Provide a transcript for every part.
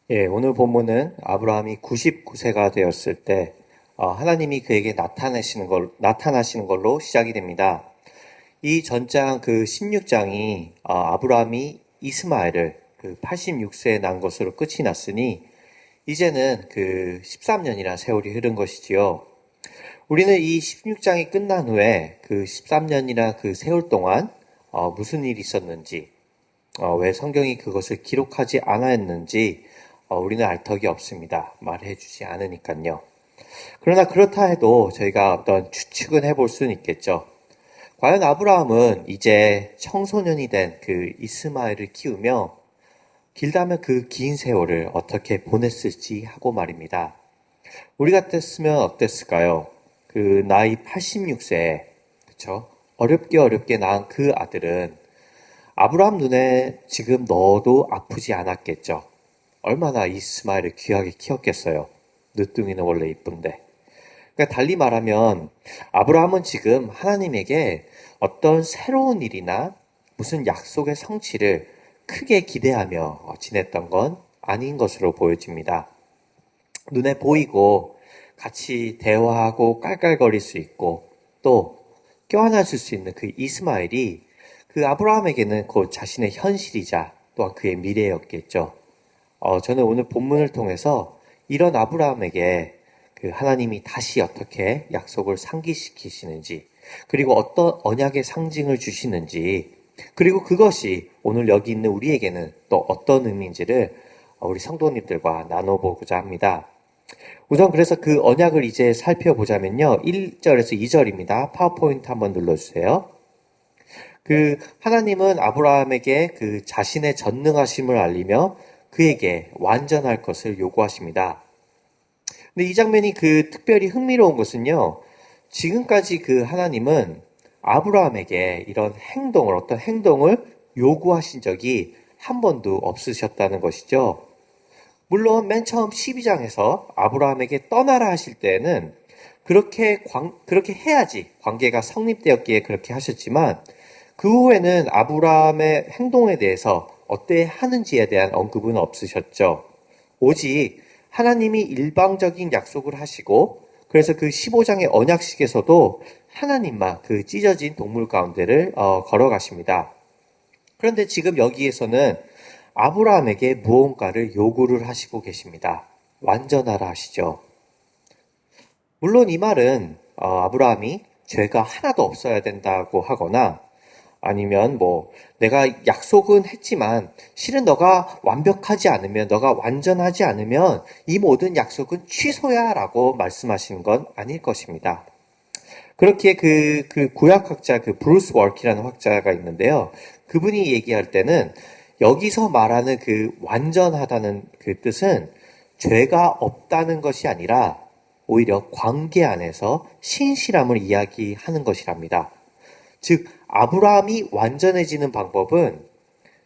예, 오늘 본문은 아브라함이 99세가 되었을 때 하나님이 그에게 나타나시는 걸로 시작이 됩니다. 이 전장 그 16장이 아브라함이 이스마엘을 그 86세에 낳은 것으로 끝이 났으니 이제는 그 13년이나 세월이 흐른 것이지요. 우리는 이 16장이 끝난 후에 그 13년이나 그 세월 동안 무슨 일이 있었는지, 왜 성경이 그것을 기록하지 않았는지 우리는 알 턱이 없습니다. 말해주지 않으니까요. 그러나 그렇다 해도 저희가 어떤 추측은 해볼 수는 있겠죠. 과연 아브라함은 이제 청소년이 된 그 이스마엘을 키우며 길다면 그 긴 세월을 어떻게 보냈을지 하고 말입니다. 우리 같았으면 어땠을까요? 그 나이 86세에, 그쵸? 어렵게 낳은 그 아들은 아브라함 눈에 지금 넣어도 아프지 않았겠죠. 얼마나 이스마엘을 귀하게 키웠겠어요. 늦둥이는 원래 이쁜데. 그러니까 달리 말하면 아브라함은 지금 하나님에게 어떤 새로운 일이나 무슨 약속의 성취를 크게 기대하며 지냈던 건 아닌 것으로 보여집니다. 눈에 보이고 같이 대화하고 깔깔거릴 수 있고 또 껴안아줄 수 있는 그 이스마엘이 그 아브라함에게는 곧 자신의 현실이자 또한 그의 미래였겠죠. 저는 오늘 본문을 통해서 이런 아브라함에게 그 하나님이 다시 어떻게 약속을 상기시키시는지, 그리고 어떤 언약의 상징을 주시는지, 그리고 그것이 오늘 여기 있는 우리에게는 또 어떤 의미인지를 우리 성도님들과 나눠보고자 합니다. 우선 그래서 그 언약을 이제 살펴보자면요. 1절에서 2절입니다. 파워포인트 한번 눌러주세요. 그 하나님은 아브라함에게 그 자신의 전능하심을 알리며 그에게 완전할 것을 요구하십니다. 근데 이 장면이 그 특별히 흥미로운 것은요. 지금까지 그 하나님은 아브라함에게 이런 어떤 행동을 요구하신 적이 한 번도 없으셨다는 것이죠. 물론 맨 처음 12장에서 아브라함에게 떠나라 하실 때에는 그렇게 해야지 관계가 성립되었기에 그렇게 하셨지만 그 후에는 아브라함의 행동에 대해서 어때 하는지에 대한 언급은 없으셨죠. 오직 하나님이 일방적인 약속을 하시고 그래서 그 15장의 언약식에서도 하나님만 그 찢어진 동물 가운데를 걸어가십니다. 그런데 지금 여기에서는 아브라함에게 무언가를 요구를 하시고 계십니다. 완전하라 하시죠. 물론 이 말은 아브라함이 죄가 하나도 없어야 된다고 하거나 아니면 내가 약속은 했지만 실은 너가 완벽하지 않으면 너가 완전하지 않으면 이 모든 약속은 취소야 라고 말씀하시는 건 아닐 것입니다. 그렇기에 그 구약학자 그 브루스 월키라는 학자가 있는데요. 그분이 얘기할 때는 여기서 말하는 그 완전하다는 그 뜻은 죄가 없다는 것이 아니라 오히려 관계 안에서 신실함을 이야기하는 것이랍니다. 즉 아브라함이 완전해지는 방법은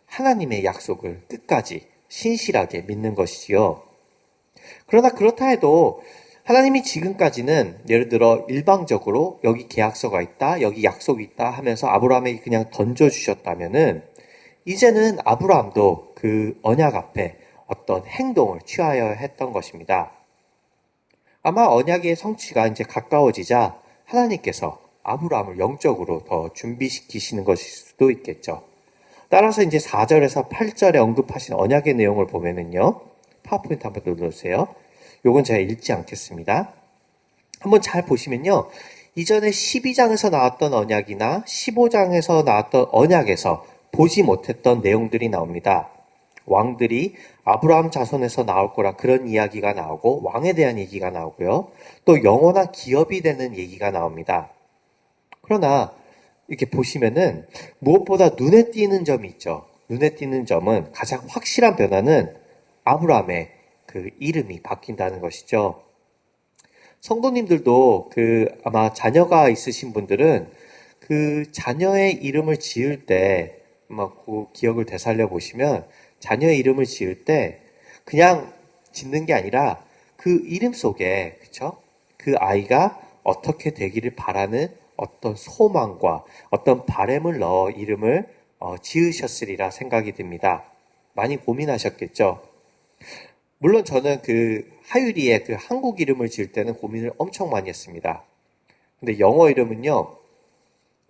하나님의 약속을 끝까지 신실하게 믿는 것이지요. 그러나 그렇다 해도 하나님이 지금까지는 예를 들어 일방적으로 여기 계약서가 있다, 여기 약속이 있다 하면서 아브라함에게 그냥 던져주셨다면은 이제는 아브라함도 그 언약 앞에 어떤 행동을 취하여야 했던 것입니다. 아마 언약의 성취가 이제 가까워지자 하나님께서 아브라함을 영적으로 더 준비시키시는 것일 수도 있겠죠. 따라서 이제 4절에서 8절에 언급하신 언약의 내용을 보면은요. 파워포인트 한번 눌러주세요. 요건 제가 읽지 않겠습니다. 한번 잘 보시면요. 이전에 12장에서 나왔던 언약이나 15장에서 나왔던 언약에서 보지 못했던 내용들이 나옵니다. 왕들이 아브라함 자손에서 나올 거라 그런 이야기가 나오고 왕에 대한 얘기가 나오고요. 또 영원한 기업이 되는 얘기가 나옵니다. 그러나 이렇게 보시면은 무엇보다 눈에 띄는 점이 있죠. 눈에 띄는 점은 가장 확실한 변화는 아브라함의 그 이름이 바뀐다는 것이죠. 성도님들도 아마 자녀가 있으신 분들은 그 자녀의 이름을 지을 때 아마 그 기억을 되살려 보시면 자녀의 이름을 지을 때 그냥 짓는 게 아니라 그 이름 속에 그쵸? 그 아이가 어떻게 되기를 바라는 어떤 소망과 어떤 바램을 넣어 이름을 지으셨으리라 생각이 듭니다. 많이 고민하셨겠죠? 물론 저는 그 하유리의 그 한국 이름을 지을 때는 고민을 엄청 많이 했습니다. 근데 영어 이름은요,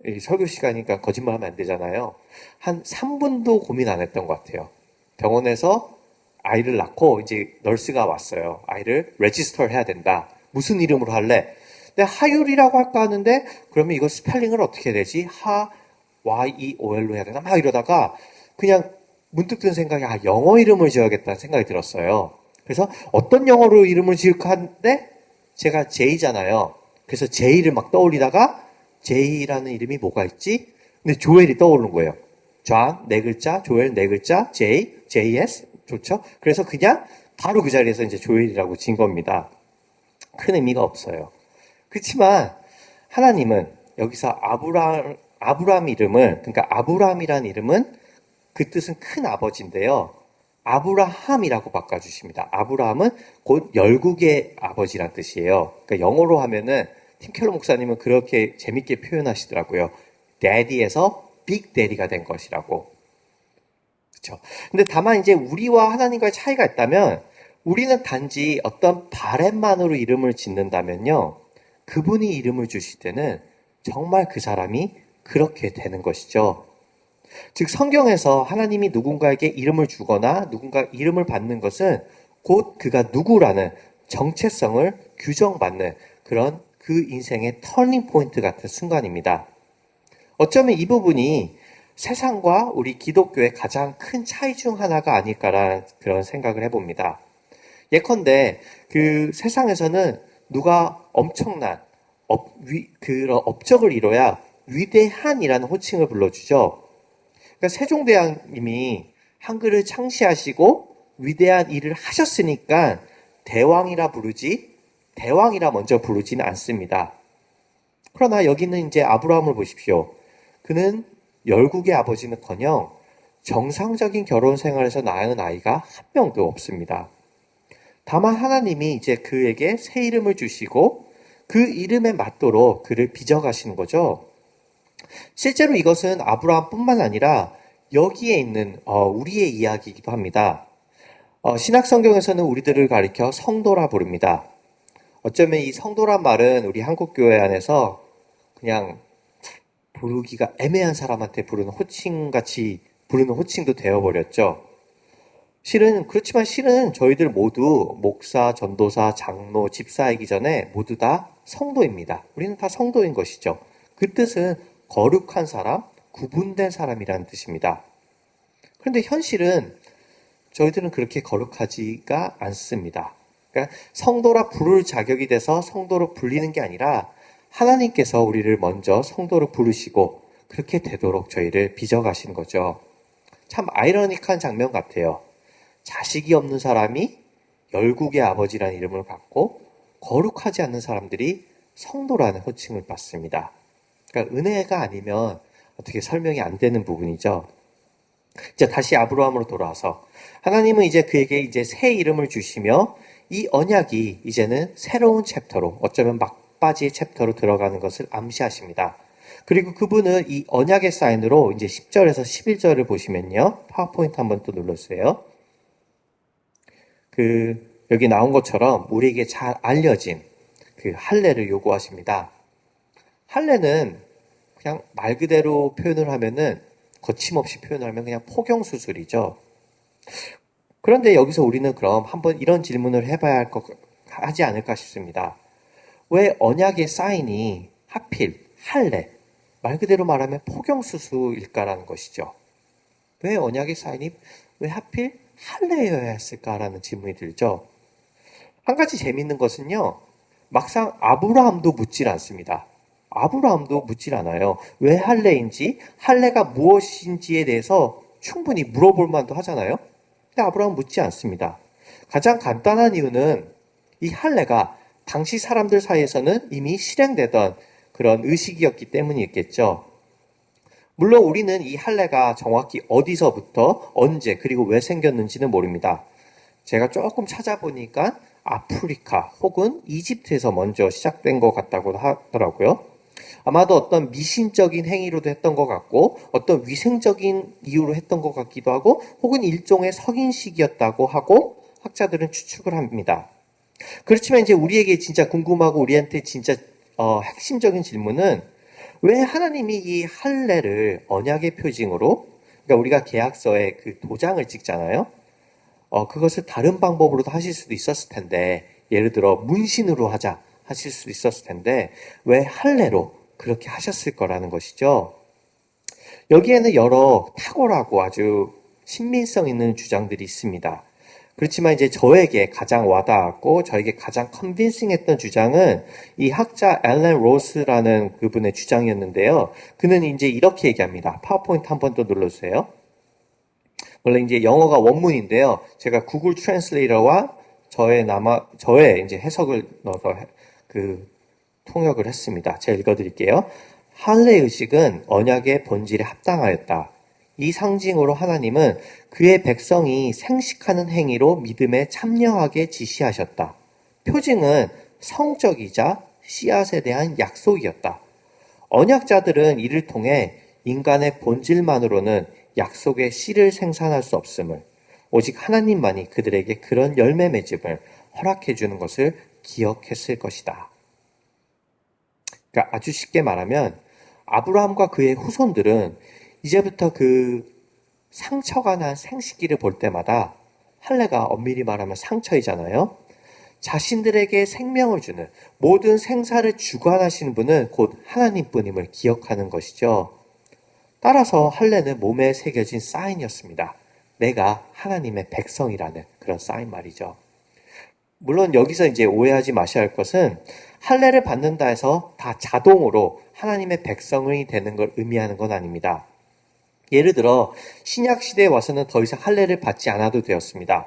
이 설교 시간이니까 거짓말하면 안 되잖아요. 한 3분도 고민 안 했던 것 같아요. 병원에서 아이를 낳고 이제 널스가 왔어요. 아이를 레지스터 해야 된다. 무슨 이름으로 할래? 근데 하율이라고 할까 하는데 그러면 이거 스펠링을 어떻게 해야 되지? Y-E-O-L로 해야 되나? 막 이러다가 그냥 문득 든 생각이 영어 이름을 지어야겠다는 생각이 들었어요. 그래서 어떤 영어로 이름을 지을까 하는데 제가 J잖아요. 그래서 J를 막 떠올리다가 J라는 이름이 뭐가 있지? 근데 조엘이 떠오르는 거예요. 존, 네 글자, 조엘 네 글자, JS, 좋죠? 그래서 그냥 바로 그 자리에서 이제 조엘이라고 진 겁니다. 큰 의미가 없어요. 그렇지만 하나님은 여기서 아브라함 이름을, 그러니까 아브라함이라는 이름은 그 뜻은 큰 아버지인데요. 아브라함이라고 바꿔주십니다. 아브라함은 곧 열국의 아버지란 뜻이에요. 그러니까 영어로 하면은 팀켈러 목사님은 그렇게 재밌게 표현하시더라고요. daddy에서 빅 daddy가 된 것이라고. 그렇죠. 근데 다만 이제 우리와 하나님과의 차이가 있다면 우리는 단지 어떤 바램만으로 이름을 짓는다면요. 그분이 이름을 주실 때는 정말 그 사람이 그렇게 되는 것이죠. 즉 성경에서 하나님이 누군가에게 이름을 주거나 누군가 이름을 받는 것은 곧 그가 누구라는 정체성을 규정받는 그런 그 인생의 터닝 포인트 같은 순간입니다. 어쩌면 이 부분이 세상과 우리 기독교의 가장 큰 차이 중 하나가 아닐까라는 그런 생각을 해봅니다. 예컨대 그 세상에서는 누가 엄청난 그런 업적을 이뤄야 위대한이라는 호칭을 불러주죠. 그러니까 세종대왕님이 한글을 창시하시고 위대한 일을 하셨으니까 대왕이라 부르지 대왕이라 먼저 부르지는 않습니다. 그러나 여기는 이제 아브라함을 보십시오. 그는 열국의 아버지는커녕 정상적인 결혼 생활에서 낳은 아이가 한 명도 없습니다. 다만 하나님이 이제 그에게 새 이름을 주시고 그 이름에 맞도록 그를 빚어가시는 거죠. 실제로 이것은 아브라함뿐만 아니라 여기에 있는 우리의 이야기이기도 합니다. 신약 성경에서는 우리들을 가리켜 성도라 부릅니다. 어쩌면 이 성도란 말은 우리 한국교회 안에서 그냥 부르기가 애매한 사람한테 부르는 호칭같이 부르는 호칭도 되어버렸죠. 그렇지만 실은 저희들 모두 목사, 전도사, 장로, 집사이기 전에 모두 다 성도입니다. 우리는 다 성도인 것이죠. 그 뜻은 거룩한 사람, 구분된 사람이라는 뜻입니다. 그런데 현실은 저희들은 그렇게 거룩하지가 않습니다. 그러니까 성도라 부를 자격이 돼서 성도로 불리는 게 아니라 하나님께서 우리를 먼저 성도로 부르시고 그렇게 되도록 저희를 빚어가시는 거죠. 참 아이러니한 장면 같아요. 자식이 없는 사람이 열국의 아버지라는 이름을 받고 거룩하지 않는 사람들이 성도라는 호칭을 받습니다. 그러니까 은혜가 아니면 어떻게 설명이 안 되는 부분이죠. 이제 다시 아브라함으로 돌아와서 하나님은 이제 그에게 이제 새 이름을 주시며 이 언약이 이제는 새로운 챕터로 어쩌면 막바지의 챕터로 들어가는 것을 암시하십니다. 그리고 그분은 이 언약의 사인으로 이제 10절에서 11절을 보시면요. 파워포인트 한번 또 눌러주세요. 여기 나온 것처럼 우리에게 잘 알려진 그 할례를 요구하십니다. 할례는 그냥 말 그대로 표현을 하면은 거침없이 표현을 하면 그냥 포경수술이죠. 그런데 여기서 우리는 그럼 한번 이런 질문을 해봐야 하지 않을까 싶습니다. 왜 언약의 사인이 하필 할례, 말 그대로 말하면 포경수술일까라는 것이죠. 왜 언약의 사인이 왜 하필 할례여야 했을까라는 질문이 들죠. 한 가지 재밌는 것은요. 막상 아브라함도 묻질 않습니다. 아브라함도 묻질 않아요. 왜 할례인지, 할례가 무엇인지에 대해서 충분히 물어볼 만도 하잖아요. 근데 아브라함은 묻지 않습니다. 가장 간단한 이유는 이 할례가 당시 사람들 사이에서는 이미 실행되던 그런 의식이었기 때문이겠죠. 물론 우리는 이 할례가 정확히 어디서부터 언제 그리고 왜 생겼는지는 모릅니다. 제가 조금 찾아보니까 아프리카 혹은 이집트에서 먼저 시작된 것 같다고 하더라고요. 아마도 어떤 미신적인 행위로도 했던 것 같고 어떤 위생적인 이유로 했던 것 같기도 하고 혹은 일종의 석인식이었다고 하고 학자들은 추측을 합니다. 그렇지만 이제 우리에게 진짜 궁금하고 우리한테 진짜 핵심적인 질문은 왜 하나님이 이 할례를 언약의 표징으로, 그러니까 우리가 계약서에 그 도장을 찍잖아요. 그것을 다른 방법으로도 하실 수도 있었을 텐데, 예를 들어 문신으로 하자 하실 수도 있었을 텐데 왜 할례로 그렇게 하셨을 거라는 것이죠. 여기에는 여러 탁월하고 아주 신빙성 있는 주장들이 있습니다. 그렇지만 이제 저에게 가장 와닿았고 저에게 가장 컨빈싱했던 주장은 이 학자 앨런 로스라는 그분의 주장이었는데요. 그는 이제 이렇게 얘기합니다. 파워포인트 한 번 더 눌러주세요. 원래 이제 영어가 원문인데요. 제가 구글 트랜슬레이터와 저의 이제 해석을 넣어서 그 통역을 했습니다. 제가 읽어드릴게요. 할례 의식은 언약의 본질에 합당하였다. 이 상징으로 하나님은 그의 백성이 생식하는 행위로 믿음에 참여하게 지시하셨다. 표징은 성적이자 씨앗에 대한 약속이었다. 언약자들은 이를 통해 인간의 본질만으로는 약속의 씨를 생산할 수 없음을, 오직 하나님만이 그들에게 그런 열매 맺음을 허락해 주는 것을 기억했을 것이다. 그러니까 아주 쉽게 말하면 아브라함과 그의 후손들은 이제부터 그 상처가 난 생식기를 볼 때마다, 할례가 엄밀히 말하면 상처이잖아요. 자신들에게 생명을 주는, 모든 생사를 주관하시는 분은 곧 하나님뿐임을 기억하는 것이죠. 따라서 할례는 몸에 새겨진 사인이었습니다. 내가 하나님의 백성이라는 그런 사인 말이죠. 물론 여기서 이제 오해하지 마셔야 할 것은 할례를 받는다 해서 다 자동으로 하나님의 백성이 되는 걸 의미하는 건 아닙니다. 예를 들어 신약 시대에 와서는 더 이상 할례를 받지 않아도 되었습니다.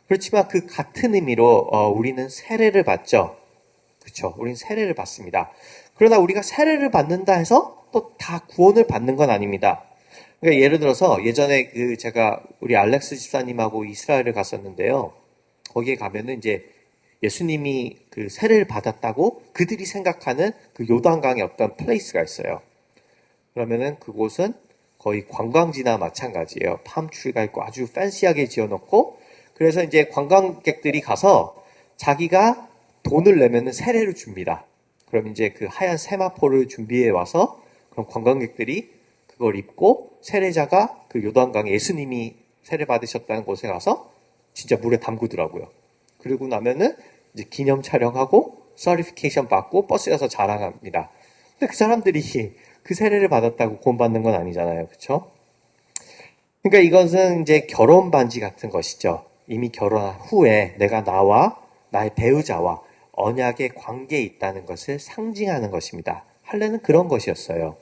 그렇지만 그 같은 의미로 우리는 세례를 받죠. 그렇죠? 우리는 세례를 받습니다. 그러나 우리가 세례를 받는다 해서 또 다 구원을 받는 건 아닙니다. 그러니까 예를 들어서 예전에 제가 우리 알렉스 집사님하고 이스라엘을 갔었는데요. 거기에 가면은 이제 예수님이 그 세례를 받았다고 그들이 생각하는 그 요단강의 어떤 플레이스가 있어요. 그러면은 그곳은 거의 관광지나 마찬가지예요. 팜트리가 있고 아주 팬시하게 지어놓고, 그래서 이제 관광객들이 가서 자기가 돈을 내면은 세례를 줍니다. 그럼 이제 그 하얀 세마포를 준비해 와서 그럼 관광객들이 그걸 입고 세례자가 그 요단강에 예수님이 세례 받으셨다는 곳에 가서 진짜 물에 담그더라고요. 그리고 나면은 이제 기념 촬영하고 서티피케이션 받고 버스에 가서 자랑합니다. 근데 그 사람들이 그 세례를 받았다고 구원받는 건 아니잖아요. 그렇죠? 그러니까 이것은 이제 결혼 반지 같은 것이죠. 이미 결혼한 후에 내가 나와 나의 배우자와 언약의 관계에 있다는 것을 상징하는 것입니다. 할례는 그런 것이었어요.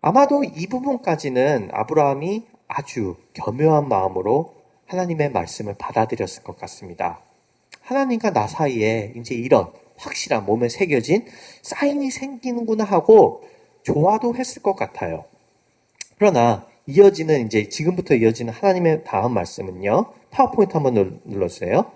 아마도 이 부분까지는 아브라함이 아주 겸허한 마음으로 하나님의 말씀을 받아들였을 것 같습니다. 하나님과 나 사이에 이제 이런 확실한 몸에 새겨진 사인이 생기는구나 하고 좋아도 했을 것 같아요. 그러나 이어지는 이제 지금부터 이어지는 하나님의 다음 말씀은요. 파워포인트 한번 눌러주세요.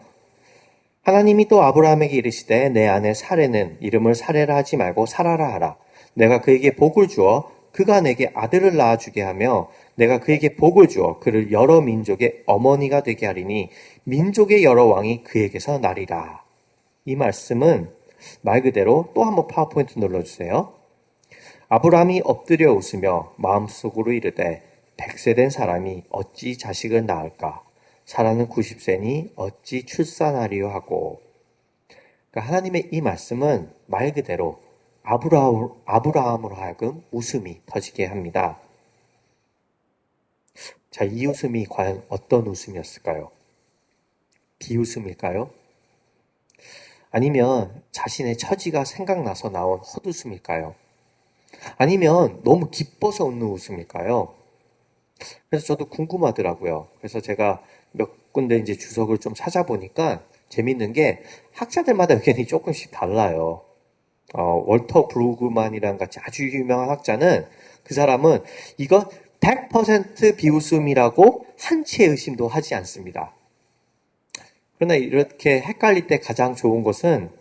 하나님이 또 아브라함에게 이르시되 내 아내 사레는 이름을 사레라 하지 말고 사라라 하라. 내가 그에게 복을 주어 그가 내게 아들을 낳아주게 하며 내가 그에게 복을 주어 그를 여러 민족의 어머니가 되게 하리니 민족의 여러 왕이 그에게서 나리라. 이 말씀은 말 그대로 또 한번 파워포인트 눌러주세요. 아브라함이 엎드려 웃으며 마음속으로 이르되 100세 된 사람이 어찌 자식을 낳을까? 사라는 90세니 어찌 출산하리요 하고. 그러니까 하나님의 이 말씀은 말 그대로 아브라함으로 하여금 웃음이 터지게 합니다. 자, 이 웃음이 과연 어떤 웃음이었을까요? 비웃음일까요? 아니면 자신의 처지가 생각나서 나온 헛웃음일까요? 아니면 너무 기뻐서 웃는 웃음일까요? 그래서 저도 궁금하더라고요. 그래서 제가 몇 군데 이제 주석을 좀 찾아보니까 재밌는 게 학자들마다 의견이 조금씩 달라요. 월터 브루그만이랑 같이 아주 유명한 학자는 그 사람은 이건 100% 비웃음이라고 한치의 의심도 하지 않습니다. 그러나 이렇게 헷갈릴 때 가장 좋은 것은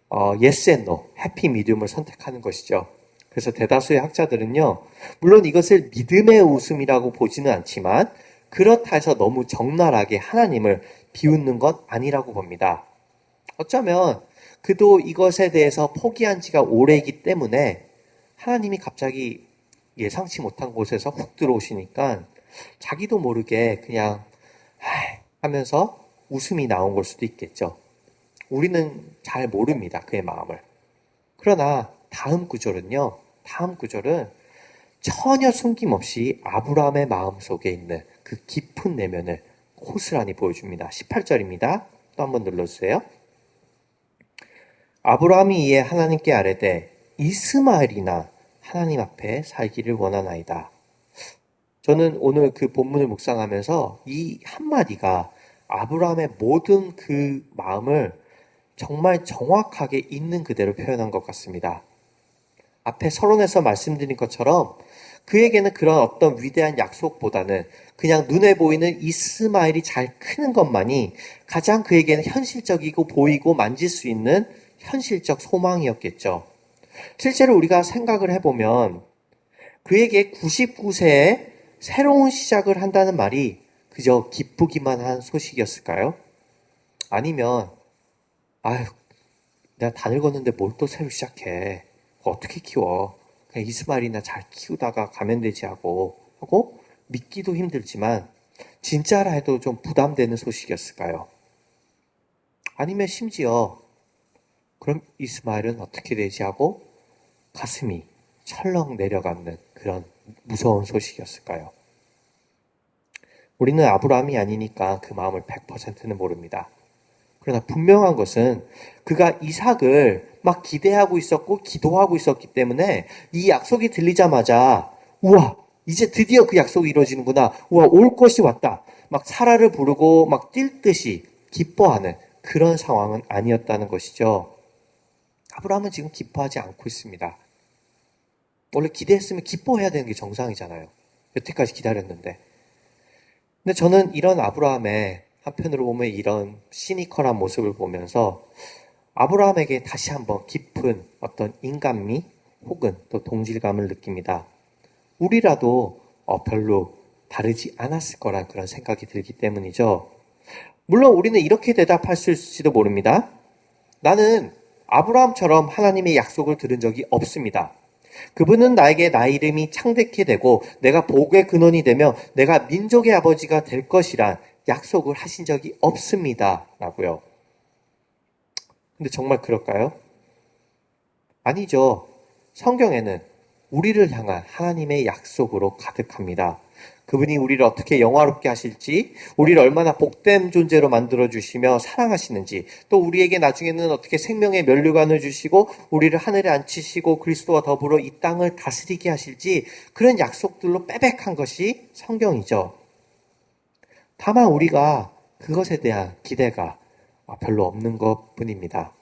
yes and no, 해피 미디움을 선택하는 것이죠. 그래서 대다수의 학자들은요, 물론 이것을 믿음의 웃음이라고 보지는 않지만 그렇다 해서 너무 적나라하게 하나님을 비웃는 건 아니라고 봅니다. 어쩌면 그도 이것에 대해서 포기한 지가 오래이기 때문에 하나님이 갑자기 예상치 못한 곳에서 훅 들어오시니까 자기도 모르게 그냥 하면서 웃음이 나온 걸 수도 있겠죠. 우리는 잘 모릅니다. 그의 마음을. 그러나 다음 구절은요. 다음 구절은 전혀 숨김없이 아브라함의 마음속에 있는 그 깊은 내면을 고스란히 보여줍니다. 18절입니다. 또 한번 눌러주세요. 아브라함이 이에 하나님께 아뢰되 이스마엘이나 하나님 앞에 살기를 원하나이다. 저는 오늘 그 본문을 묵상하면서 이 한마디가 아브라함의 모든 그 마음을 정말 정확하게 있는 그대로 표현한 것 같습니다. 앞에 서론에서 말씀드린 것처럼 그에게는 그런 어떤 위대한 약속보다는 그냥 눈에 보이는 이스마엘이 잘 크는 것만이 가장 그에게는 현실적이고 보이고 만질 수 있는 현실적 소망이었겠죠. 실제로 우리가 생각을 해보면 그에게 99세에 새로운 시작을 한다는 말이 그저 기쁘기만 한 소식이었을까요? 아니면 아유, 내가 다 늙었는데 뭘 또 새로 시작해. 어떻게 키워. 그냥 이스마엘이나 잘 키우다가 가면 되지 하고 믿기도 힘들지만 진짜라 해도 좀 부담되는 소식이었을까요? 아니면 심지어 그럼 이스마엘은 어떻게 되지 하고 가슴이 철렁 내려가는 그런 무서운 소식이었을까요? 우리는 아브라함이 아니니까 그 마음을 100%는 모릅니다. 그러나 분명한 것은 그가 이삭을 막 기대하고 있었고 기도하고 있었기 때문에 이 약속이 들리자마자 우와 이제 드디어 그 약속이 이루어지는구나. 우와 올 것이 왔다. 막 사라를 부르고 막 뛸 듯이 기뻐하는 그런 상황은 아니었다는 것이죠. 아브라함은 지금 기뻐하지 않고 있습니다. 원래 기대했으면 기뻐해야 되는 게 정상이잖아요. 여태까지 기다렸는데. 근데 저는 이런 아브라함의 한편으로 보면 이런 시니컬한 모습을 보면서 아브라함에게 다시 한번 깊은 어떤 인간미 혹은 또 동질감을 느낍니다. 우리라도 별로 다르지 않았을 거란 그런 생각이 들기 때문이죠. 물론 우리는 이렇게 대답했을지도 모릅니다. 나는 아브라함처럼 하나님의 약속을 들은 적이 없습니다. 그분은 나에게 나의 이름이 창대케 되고 내가 복의 근원이 되며 내가 민족의 아버지가 될 것이란 약속을 하신 적이 없습니다. 라고요. 근데 정말 그럴까요? 아니죠. 성경에는 우리를 향한 하나님의 약속으로 가득합니다. 그분이 우리를 어떻게 영화롭게 하실지, 우리를 얼마나 복된 존재로 만들어주시며 사랑하시는지, 또 우리에게 나중에는 어떻게 생명의 면류관을 주시고, 우리를 하늘에 앉히시고 그리스도와 더불어 이 땅을 다스리게 하실지, 그런 약속들로 빼백한 것이 성경이죠. 다만 우리가 그것에 대한 기대가 별로 없는 것 뿐입니다.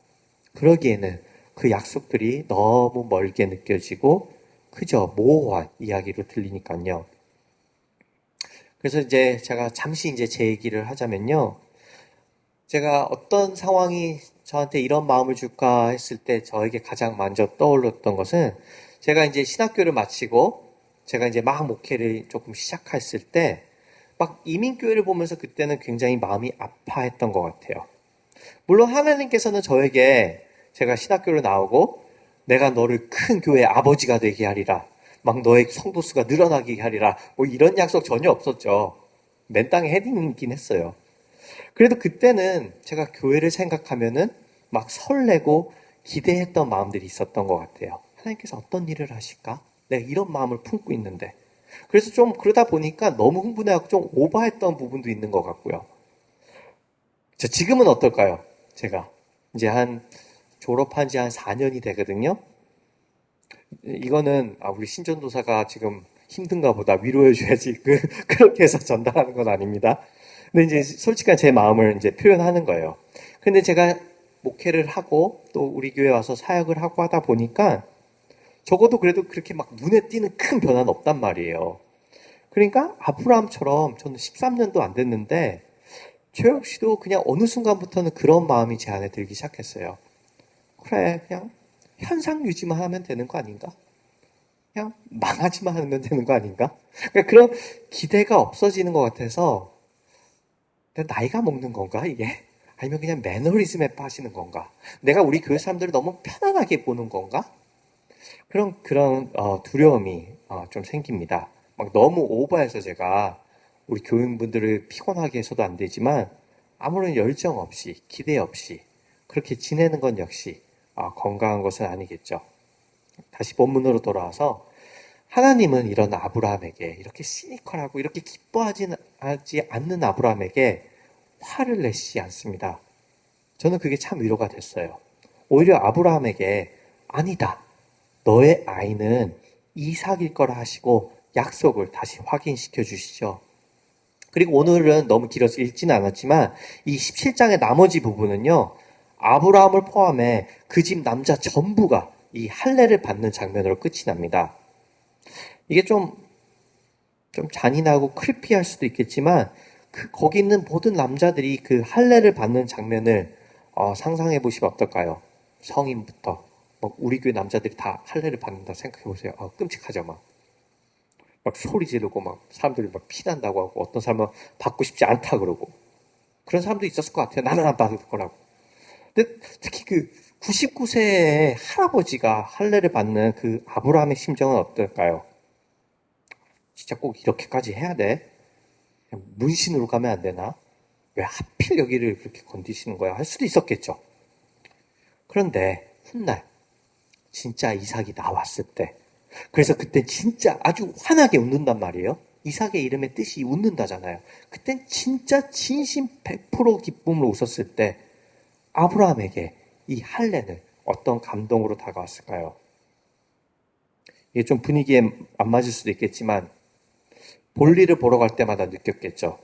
그러기에는 그 약속들이 너무 멀게 느껴지고 그저 모호한 이야기로 들리니까요. 그래서 이제 제가 잠시 이제 제 얘기를 하자면요. 제가 어떤 상황이 저한테 이런 마음을 줄까 했을 때 저에게 가장 먼저 떠올랐던 것은 제가 이제 신학교를 마치고 제가 이제 막 목회를 조금 시작했을 때 막 이민교회를 보면서 그때는 굉장히 마음이 아파했던 것 같아요. 물론 하나님께서는 저에게 제가 신학교를 나오고 내가 너를 큰 교회의 아버지가 되게 하리라. 막 너의 성도 수가 늘어나게 하리라. 뭐 이런 약속 전혀 없었죠. 맨 땅에 헤딩이긴 했어요. 그래도 그때는 제가 교회를 생각하면은 막 설레고 기대했던 마음들이 있었던 것 같아요. 하나님께서 어떤 일을 하실까? 내가 이런 마음을 품고 있는데. 그래서 좀 그러다 보니까 너무 흥분해갖고 좀 오버했던 부분도 있는 것 같고요. 자, 지금은 어떨까요? 제가 이제 졸업한 지 한 4년이 되거든요. 이거는 우리 신전도사가 지금 힘든가 보다 위로해줘야지 그렇게 해서 전달하는 건 아닙니다. 근데 이제 솔직한 제 마음을 이제 표현하는 거예요. 근데 제가 목회를 하고 또 우리 교회 와서 사역을 하고 하다 보니까 적어도 그래도 그렇게 막 눈에 띄는 큰 변화는 없단 말이에요. 그러니까 아브라함처럼 저는 13년도 안 됐는데 최혁 씨도 그냥 어느 순간부터는 그런 마음이 제 안에 들기 시작했어요. 그래, 그냥 현상 유지만 하면 되는 거 아닌가? 그냥 망하지만 하면 되는 거 아닌가? 그러니까 그런 기대가 없어지는 것 같아서 근데 나이가 먹는 건가, 이게? 아니면 그냥 매너리즘에 빠지는 건가? 내가 우리 교회 사람들을 너무 편안하게 보는 건가? 그런 두려움이 좀 생깁니다. 막 너무 오버해서 제가 우리 교인분들을 피곤하게 해서도 안 되지만 아무런 열정 없이 기대 없이 그렇게 지내는 건 역시 건강한 것은 아니겠죠. 다시 본문으로 돌아와서 하나님은 이런 아브라함에게 이렇게 시니컬하고 이렇게 하지 않는 아브라함에게 화를 내시지 않습니다. 저는 그게 참 위로가 됐어요. 오히려 아브라함에게 아니다. 너의 아이는 이삭일 거라 하시고 약속을 다시 확인시켜 주시죠. 그리고 오늘은 너무 길어서 읽지는 않았지만 이 17장의 나머지 부분은요. 아브라함을 포함해 그 집 남자 전부가 이 할례를 받는 장면으로 끝이 납니다. 이게 좀 잔인하고 크리피할 수도 있겠지만 거기 있는 모든 남자들이 그 할례를 받는 장면을 상상해 보시면 어떨까요? 성인부터 우리 교회 남자들이 다 할례를 받는다 생각해 보세요. 끔찍하죠, 막 소리 지르고 막 사람들이 막 피난다고 하고 어떤 사람은 받고 싶지 않다 그러고 그런 사람도 있었을 것 같아요. 나는 안 받을 거라고. 근데 특히 그 99세의 할아버지가 할례를 받는 그 아브라함의 심정은 어떨까요? 진짜 꼭 이렇게까지 해야 돼? 그냥 문신으로 가면 안 되나? 왜 하필 여기를 그렇게 건드시는 거야? 할 수도 있었겠죠. 그런데 훗날 진짜 이삭이 나왔을 때 그래서 그때 진짜 아주 환하게 웃는단 말이에요. 이삭의 이름의 뜻이 웃는다잖아요. 그땐 진짜 진심 100% 기쁨으로 웃었을 때 아브라함에게 이 할례는 어떤 감동으로 다가왔을까요? 이게 좀 분위기에 안 맞을 수도 있겠지만 볼일을 보러 갈 때마다 느꼈겠죠.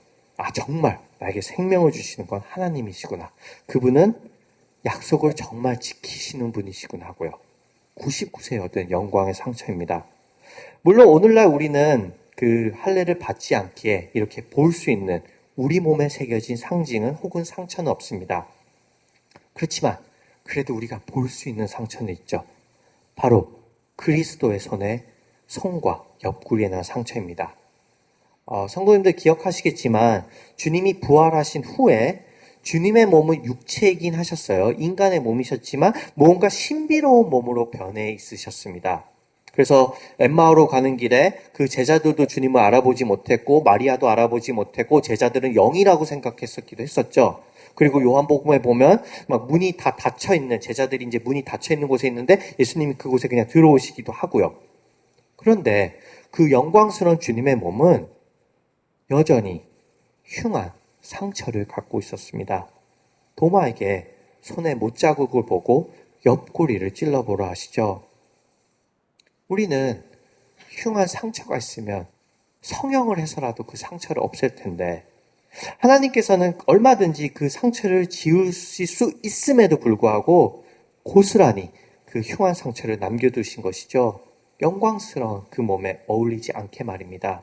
정말 나에게 생명을 주시는 건 하나님이시구나. 그분은 약속을 정말 지키시는 분이시구나 하고요. 99세에 얻은 영광의 상처입니다. 물론 오늘날 우리는 그 할례를 받지 않기에 이렇게 볼 수 있는 우리 몸에 새겨진 상징은 혹은 상처는 없습니다. 그렇지만 그래도 우리가 볼 수 있는 상처는 있죠. 바로 그리스도의 손에 손과 옆구리에 난 상처입니다. 성도님들 기억하시겠지만 주님이 부활하신 후에 주님의 몸은 육체이긴 하셨어요. 인간의 몸이셨지만 뭔가 신비로운 몸으로 변해 있으셨습니다. 그래서 엠마오로 가는 길에 그 제자들도 주님을 알아보지 못했고 마리아도 알아보지 못했고 제자들은 영이라고 생각했었기도 했었죠. 그리고 요한복음에 보면 막 문이 다 닫혀 있는 제자들이 이제 문이 닫혀 있는 곳에 있는데 예수님이 그곳에 그냥 들어오시기도 하고요. 그런데 그 영광스러운 주님의 몸은 여전히 흉한 상처를 갖고 있었습니다. 도마에게 손에 못자국을 보고 옆구리를 찔러보라 하시죠. 우리는 흉한 상처가 있으면 성형을 해서라도 그 상처를 없앨 텐데 하나님께서는 얼마든지 그 상처를 지우실 수 있음에도 불구하고 고스란히 그 흉한 상처를 남겨두신 것이죠. 영광스러운 그 몸에 어울리지 않게 말입니다.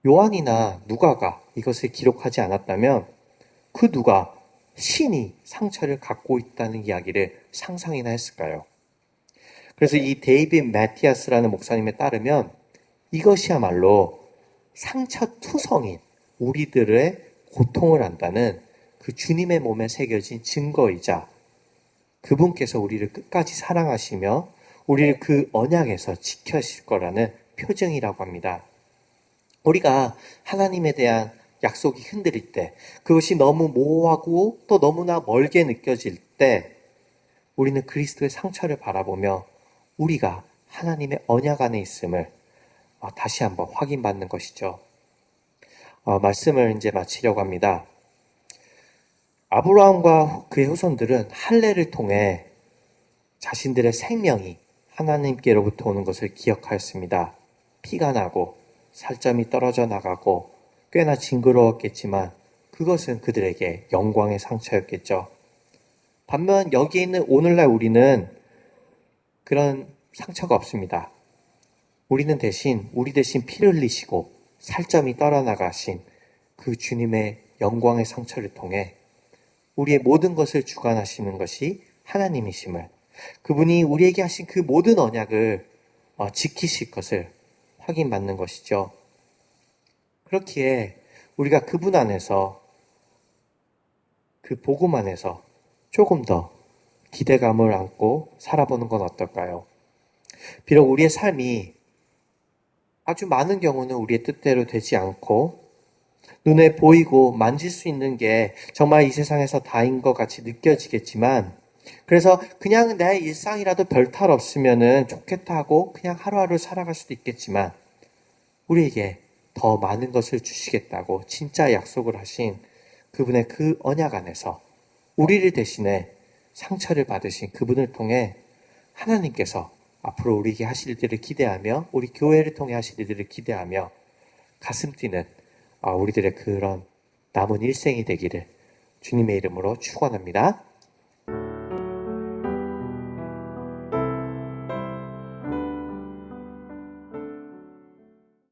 요한이나 누가가 이것을 기록하지 않았다면 그 누가 신이 상처를 갖고 있다는 이야기를 상상이나 했을까요? 그래서 이 데이빗 매티아스라는 목사님에 따르면 이것이야말로 상처투성인 우리들의 고통을 안다는 그 주님의 몸에 새겨진 증거이자 그분께서 우리를 끝까지 사랑하시며 우리를 그 언약에서 지켜실 거라는 표징이라고 합니다. 우리가 하나님에 대한 약속이 흔들릴 때, 그것이 너무 모호하고 또 너무나 멀게 느껴질 때, 우리는 그리스도의 상처를 바라보며 우리가 하나님의 언약 안에 있음을 다시 한번 확인받는 것이죠. 말씀을 이제 마치려고 합니다. 아브라함과 그의 후손들은 할례를 통해 자신들의 생명이 하나님께로부터 오는 것을 기억하였습니다. 피가 나고 살점이 떨어져 나가고 꽤나 징그러웠겠지만 그것은 그들에게 영광의 상처였겠죠. 반면 여기에 있는 오늘날 우리는 그런 상처가 없습니다. 우리 대신 피를 흘리시고 살점이 떨어나가신 그 주님의 영광의 상처를 통해 우리의 모든 것을 주관하시는 것이 하나님이심을, 그분이 우리에게 하신 그 모든 언약을 지키실 것을 확인받는 것이죠. 그렇기에 우리가 그분 안에서 그 복음 안에서 조금 더 기대감을 안고 살아보는 건 어떨까요? 비록 우리의 삶이 아주 많은 경우는 우리의 뜻대로 되지 않고 눈에 보이고 만질 수 있는 게 정말 이 세상에서 다인 것 같이 느껴지겠지만 그래서 그냥 내 일상이라도 별 탈 없으면은 좋겠다 하고 그냥 하루하루 살아갈 수도 있겠지만 우리에게 더 많은 것을 주시겠다고 진짜 약속을 하신 그분의 그 언약 안에서 우리를 대신해 상처를 받으신 그분을 통해 하나님께서 앞으로 우리에게 하실 일들을 기대하며 우리 교회를 통해 하실 일들을 기대하며 가슴 뛰는 우리들의 그런 남은 일생이 되기를 주님의 이름으로 축원합니다.